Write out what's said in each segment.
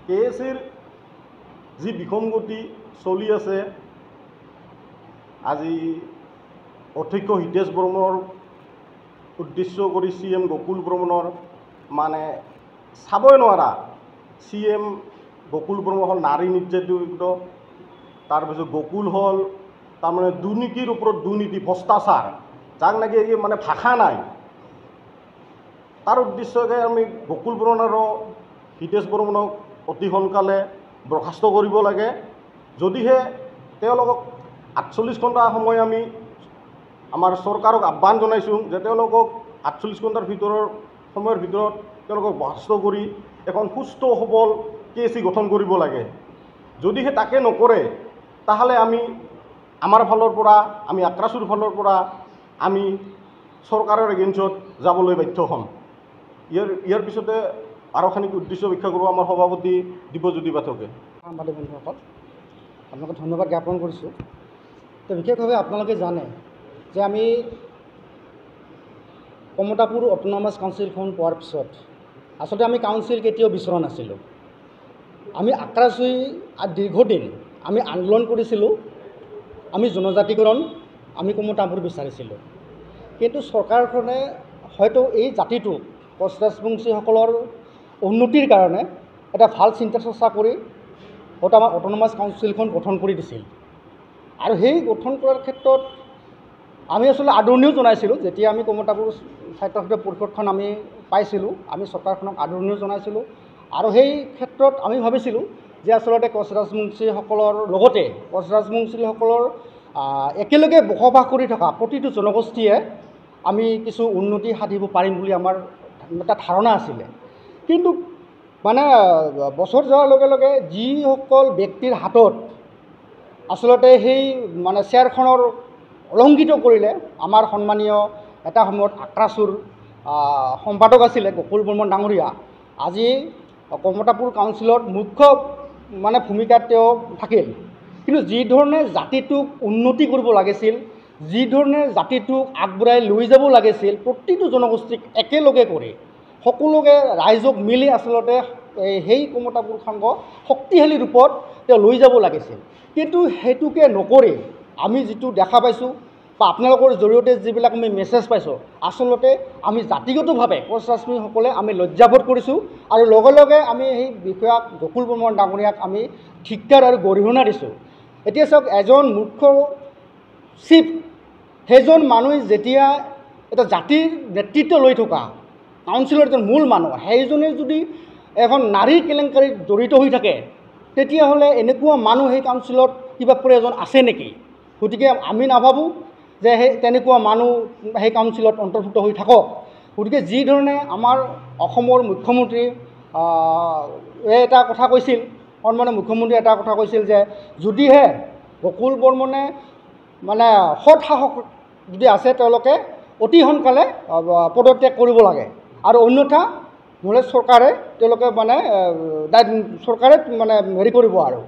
কে এছিৰ যি বিসংগতি চলি আছে, আজি অধ্যক্ষ হিতেশ বৰ্মনৰ উদ্দেশ্য কৰি CM গকুল বৰ্মনৰ মানে চাবই নোৱাৰা। CM গকুল বৰ্মন হ'ল নাৰী নিৰ্যাতিত, তাৰপিছত গকুল হ'ল তাৰমানে দুৰ্নীতিৰ ওপৰত দুৰ্নীতি, ভ্ৰষ্টাচাৰ, যাক নাকি মানে ভাষা নাই। তাৰ উদ্দেশ্যকে আমি গকুল বৰ্মন আৰু হিতেশ বৰ্মনক অতি সোনকালে বৰ্খাস্ত কৰিব লাগে। যদিহে তেওঁলোকক 48 ঘণ্টা সময় আমি আমাৰ চৰকাৰক আহ্বান জনাইছোঁ যে তেওঁলোকক 48 ঘণ্টাৰ সময়ৰ ভিতৰত তেওঁলোকক বৰ্খাস্ত কৰি এখন সুস্থ সবল KC গঠন কৰিব লাগে। যদিহে তাকে নকৰে তাহলে আমি আমাৰ ফালৰ পৰা, আমি আক্ৰাসুৰ ফালৰ পৰা আমি চৰকাৰৰ এগেইনষ্টত যাবলৈ বাধ্য হ'ম। ইয়াৰ পিছতে আৰক্ষণিক উদ্দেশ্য ব্যাখ্যা কৰিব আমাৰ সভাপতি দিব্যজ্যোতি পাঠকে। সাংবাদিক বন্ধুসকল, আপোনালোকক ধন্যবাদ জ্ঞাপন কৰিছোঁ। তো বিশেষভাৱে আপোনালোকে জানে যে আমি কমতাপুৰ অট'নমাছ কাউন্সিলখন পোৱাৰ পিছত আচলতে আমি কাউন্সিল কেতিয়াও বিচৰা নাছিলোঁ। আমি আক্ৰাসুই দীৰ্ঘদিন আমি আন্দোলন কৰিছিলোঁ, আমি জনজাতিকৰণ, আমি কমতাপুৰ বিচাৰিছিলোঁ। কিন্তু চৰকাৰখনে হয়তো এই জাতিটোক কোচ ৰাজবংশীসকলৰ উন্নতিৰ কাৰণে এটা ভাল চিন্তা চৰ্চা কৰি হয়তো আমাৰ অট'নমাছ কাউন্সিলখন গঠন কৰি দিছিল। আৰু সেই গঠন কৰাৰ ক্ষেত্ৰত আমি আচলতে আদৰণিও জনাইছিলোঁ। যেতিয়া আমি কমতাপুৰ স্বায়ত্তশাসিত পৰিষদখন আমি পাইছিলোঁ, আমি চৰকাৰখনক আদৰণিও জনাইছিলোঁ। আৰু সেই ক্ষেত্ৰত আমি ভাবিছিলোঁ যে আচলতে কোচ ৰাজবংশীসকলৰ লগতে কোচ ৰাজবংশীসকলৰ একেলগে বসবাস কৰি থকা প্ৰতিটো জনগোষ্ঠীয়ে আমি কিছু উন্নতি সাধিব পাৰিম বুলি আমাৰ এটা ধাৰণা আছিলে। কিন্তু মানে বছৰ যোৱাৰ লগে লগে যিসকল ব্যক্তিৰ হাতত আচলতে সেই মানে চেয়াৰখনৰ অলংকিত কৰিলে, আমাৰ সন্মানীয় এটা সময়ত আক্ৰাসুৰ সম্পাদক আছিলে গকুল বৰ্মন ডাঙৰীয়া, আজি কমতাপুৰ কাউন্সিলত মুখ্য মানে ভূমিকাত তেওঁ থাকিল। কিন্তু যি ধৰণে জাতিটোক উন্নতি কৰিব লাগিছিল, যি ধৰণে জাতিটোক আগবঢ়াই লৈ যাব লাগিছিল, প্ৰতিটো জনগোষ্ঠীক একেলগে কৰি সকলোকে ৰাইজক মিলি আচলতে সেই কমতাপুৰ সংঘ শক্তিশালী ৰূপত তেওঁ লৈ যাব লাগিছিল। কিন্তু সেইটোকে নকৰি আমি যিটো দেখা পাইছোঁ বা আপোনালোকৰ জৰিয়তে যিবিলাক আমি মেছেজ পাইছোঁ, আচলতে আমি জাতিগতভাৱে কোচ ৰাজবংশীসকলে আমি লজ্জাবোধ কৰিছোঁ। আৰু লগে লগে আমি সেই বিষয়াক গকুল বৰ্মন ডাঙৰীয়াক আমি ধিক্কাৰ আৰু গৰিহণা দিছোঁ। এতিয়া চাওক, এজন মুখ্য চিফ, সেইজন মানুহ যেতিয়া এটা জাতিৰ নেতৃত্ব লৈ থকা কাউন্সিলৰ এজন মূল মানুহ, সেইজনে যদি এখন নাৰীৰ কেলেংকাৰীত জড়িত হৈ থাকে, তেতিয়াহ'লে এনেকুৱা মানুহ সেই কাউন্সিলত কিবা প্ৰয়োজন আছে নেকি? গতিকে আমি নাভাবোঁ যে সেই তেনেকুৱা মানুহ সেই কাউন্সিলত অন্তৰ্ভুক্ত হৈ থাকক। গতিকে যি ধৰণে আমাৰ অসমৰ মুখ্যমন্ত্ৰী এটা কথা কৈছিল, সন্মানীয় মুখ্যমন্ত্ৰীয়ে এটা কথা কৈছিল যে যদিহে গকুল বৰ্মনে মানে সৎ সাহস যদি আছে তেওঁলোকে অতি সোনকালে পদত্যাগ কৰিব লাগে, আৰু অন্যথা নহ'লে চৰকাৰে তেওঁলোকে মানে চৰকাৰে মানে হেৰি কৰিব আৰু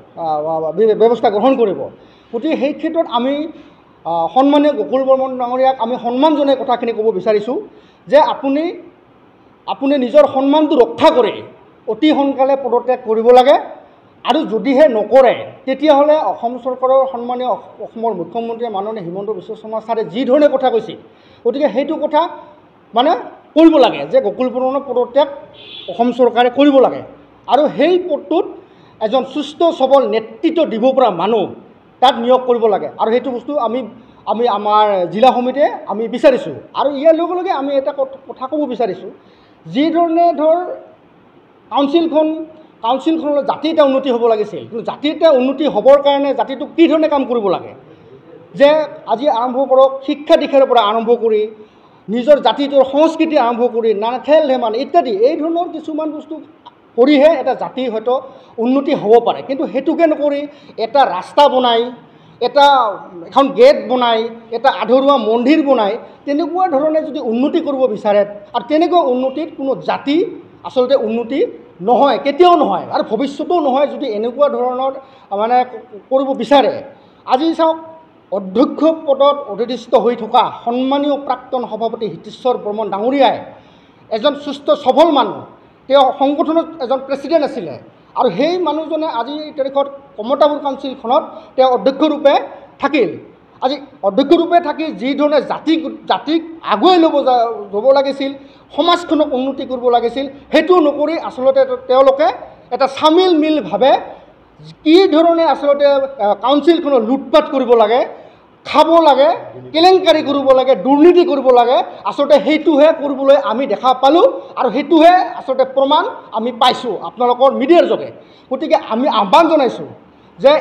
ব্যৱস্থা গ্ৰহণ কৰিব। গতিকে সেই ক্ষেত্ৰত আমি সন্মানীয় গকুল বৰ্মন ডাঙৰীয়াক আমি সন্মান জনাই কথাখিনি ক'ব বিচাৰিছোঁ যে আপুনি নিজৰ সন্মানটো ৰক্ষা কৰি অতি সোনকালে পদত্যাগ কৰিব লাগে। আৰু যদিহে নকৰে তেতিয়াহ'লে অসম চৰকাৰৰ সন্মানীয় অসমৰ মুখ্যমন্ত্ৰী মাননীয় হিমন্ত বিশ্ব শৰ্মা ছাৰে যি ধৰণে কথা কৈছিল, গতিকে সেইটো কথা মানে কৰিব লাগে যে গকুল বৰ্মনৰ পদত্যাগ অসম চৰকাৰে কৰিব লাগে। আৰু সেই পদটোত এজন সুস্থ সবল নেতৃত্ব দিব পৰা মানুহ তাত নিয়োগ কৰিব লাগে। আৰু সেইটো বস্তু আমি আমাৰ জিলা সমিতিয়ে আমি বিচাৰিছোঁ। আৰু ইয়াৰ লগে লগে আমি এটা কথা ক'ব বিচাৰিছোঁ, যি ধৰণে কাউন্সিলখনৰ জাতি এটা উন্নতি হ'ব লাগিছিল, কিন্তু জাতি এটা উন্নতি হ'বৰ কাৰণে জাতিটোক কি ধৰণে কাম কৰিব লাগে, যে আজি আৰম্ভ কৰক শিক্ষা দীক্ষাৰ পৰা আৰম্ভ কৰি নিজৰ জাতিটোৰ সংস্কৃতি আৰম্ভ কৰি নানা খেল ধেমালি ইত্যাদি এই ধৰণৰ কিছুমান বস্তু কৰিহে এটা জাতি হয়তো উন্নতি হ'ব পাৰে। কিন্তু সেইটোকে নকৰি এটা ৰাস্তা বনাই, এখন গেট বনাই, এটা আধৰুৱা মন্দিৰ বনাই তেনেকুৱা ধৰণে যদি উন্নতি কৰিব বিচাৰে, আৰু তেনেকুৱা উন্নতিত কোনো জাতি আচলতে উন্নতি নহয়, কেতিয়াও নহয়, আৰু ভৱিষ্যতেও নহয় যদি এনেকুৱা ধৰণৰ মানে কৰিব বিচাৰে। আজি চাওক, অধ্যক্ষ পদত অধিষ্ঠিত হৈ থকা সন্মানীয় প্ৰাক্তন সভাপতি হিতেশ্বৰ বৰ্মন ডাঙৰীয়াই এজন সুস্থ সবল মানুহ, তেওঁ সংগঠনত এজন প্ৰেছিডেণ্ট আছিলে, আৰু সেই মানুহজনে আজি তাৰিখত কমতাপুৰ কাউন্সিলখনত তেওঁ অধ্যক্ষৰূপে থাকিল। আজি অধ্যক্ষৰূপে থাকি যি ধৰণে জাতিক আগুৱাই ল'ব লাগিছিল, সমাজখনক উন্নতি কৰিব লাগিছিল, সেইটো নকৰি আচলতে তেওঁলোকে এটা চামিল মিলভাৱে কি ধৰণে আচলতে কাউন্সিলখনত লুটপাট কৰিব লাগে, খাব লাগে, কেলেংকাৰী কৰিব লাগে, দুৰ্নীতি কৰিব লাগে, আচলতে সেইটোহে কৰিবলৈ আমি দেখা পালোঁ আৰু সেইটোহে আচলতে প্ৰমাণ আমি পাইছোঁ আপোনালোকৰ মিডিয়াৰ যোগে। গতিকে আমি আহ্বান জনাইছোঁ যে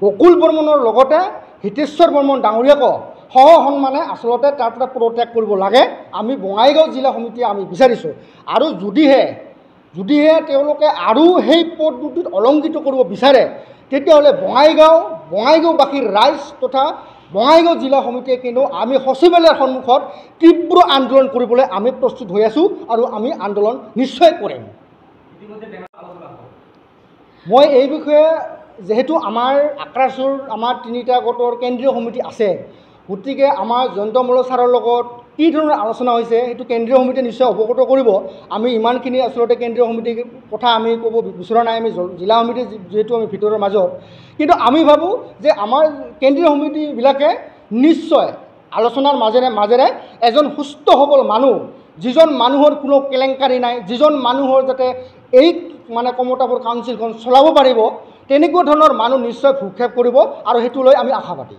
গকুল বৰ্মনৰ লগতে হিতেশ্বৰ বৰ্মন ডাঙৰীয়াকো সসন্মানে আচলতে তাৰ পৰা পদত্যাগ কৰিব লাগে, আমি বঙাইগাঁও জিলা সমিতিয়ে আমি বিচাৰিছোঁ। আৰু যদিহে তেওঁলোকে আৰু সেই পদটোত অলংকৃত কৰিব বিচাৰে, তেতিয়াহ'লে বঙাইগাঁওবাসীৰ ৰাইজ তথা বঙাইগাঁও জিলা সমিতিয়ে কিন্তু আমি সচিবালয়ৰ সন্মুখত তীব্ৰ আন্দোলন কৰিবলৈ আমি প্ৰস্তুত হৈ আছোঁ আৰু আমি আন্দোলন নিশ্চয় কৰিম। মই এই বিষয়ে যেহেতু আমাৰ আক্ৰাচুৰ আমাৰ 3টা গোটৰ কেন্দ্ৰীয় সমিতি আছে, গতিকে আমাৰ জয়ন্ত মল্ল ছাৰৰ লগত কি ধৰণৰ আলোচনা হৈছে সেইটো কেন্দ্ৰীয় সমিতিয়ে নিশ্চয় অৱগত কৰিব। আমি ইমানখিনি আচলতে কেন্দ্ৰীয় সমিতিৰ কথা আমি ক'ব বিচৰা নাই, আমি জিলা সমিতি যিহেতু আমি ভিতৰৰ মাজত। কিন্তু আমি ভাবোঁ যে আমাৰ কেন্দ্ৰীয় সমিতিবিলাকে নিশ্চয় আলোচনাৰ মাজেৰে এজন সুস্থ সবল মানুহ, যিজন মানুহৰ কোনো কেলেংকাৰী নাই, যিজন মানুহৰ যাতে এই কমতাপুৰ কাউন্সিলখন চলাব পাৰিব, তেনেকুৱা ধৰণৰ মানুহ নিশ্চয় ভূক্ষেপ কৰিব আৰু সেইটো লৈ আমি আশাবাদী।